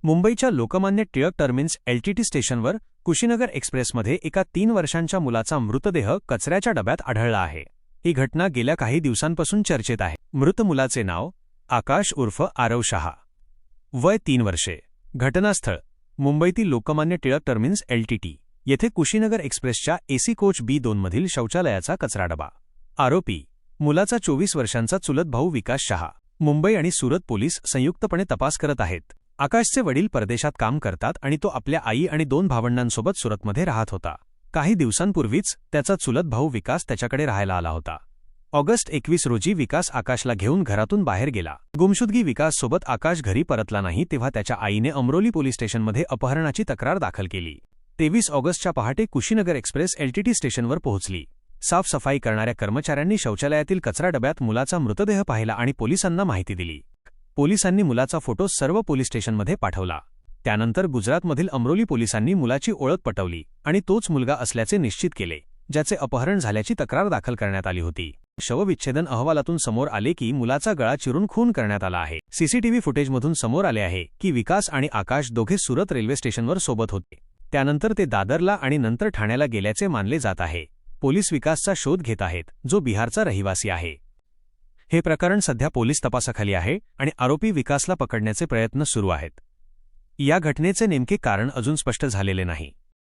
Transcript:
मुंबईच्या Lokmanya Tilak terminus LTT स्टेशनवर कुशीनगर एक्सप्रेसमध्ये एका 3 वर्षांच्या मुलाचा मृतदेह कचऱ्याच्या डब्यात आढळला आहे. ही घटना गेल्या काही दिवसांपासून चर्चेत आहे. मृत मुलाचे नाव आकाश उर्फ आरव शहा, वय 3 वर्षे. घटनास्थळ मुंबईतील लोकमान्य टिळक टर्मिनस एलटीटी येथे कुशीनगर एक्सप्रेसच्या एसी कोच B2 मधील शौचालयाचा कचरा डबा. आरोपी मुलाचा 24 वर्षांचा चुलत भाऊ विकास शहा. मुंबई आणि सुरत पोलीस संयुक्तपणे तपास करत आहेत. आकाशचे वडील परदेशात काम करतात आणि तो आपल्या आई आणि 2 भावंडांसोबत सुरतमध्ये राहत होता. काही दिवसांपूर्वीच त्याचा चुलत भाऊ विकास त्याच्याकडे राहायला आला होता. ऑगस्ट 21 रोजी विकास आकाशला घेऊन घरातून बाहेर गेला. गुमशुदगी विकाससोबत आकाश घरी परतला नाही तेव्हा त्याच्या आईने अमरोली पोलीस स्टेशनमध्ये अपहरणाची तक्रार दाखल केली. 23 ऑगस्टच्या पहाटे कुशीनगर एक्सप्रेस एलटीटी स्टेशनवर पोहोचली. साफसफाई करणाऱ्या कर्मचाऱ्यांनी शौचालयातील कचरा डब्यात मुलाचा मृतदेह पाहिला आणि पोलिसांना माहिती दिली. पोलिसांनी मुलाचा फोटो सर्व पोलीस स्टेशनमध्ये पाठवला. त्यानंतर गुजरातमधील अमरोली पोलिसांनी मुलाची ओळख पटवली आणि तोच मुलगा असल्याचे निश्चित केले, ज्याचे अपहरण झाल्याची तक्रार दाखल करण्यात आली होती. शवविच्छेदन अहवालातून समोर आले की मुलाचा गळा चिरून खून करण्यात आला आहे. सीसीटीव्ही फुटेजमधून समोर आले आहे की विकास आणि आकाश दोघे सुरत रेल्वे स्टेशनवर सोबत होते. त्यानंतर ते दादरला आणि नंतर ठाण्याला गेल्याचे मानले जात आहे. पोलीस विकासचा शोध घेत आहेत, जो बिहारचा रहिवासी आहे. हे प्रकरण सध्या पोलीस तपासाखाली आहे आणि आरोपी विकासला पकडण्याचे प्रयत्न सुरू आहेत. या घटनेचे नेमके कारण अजून स्पष्ट झालेले नाही.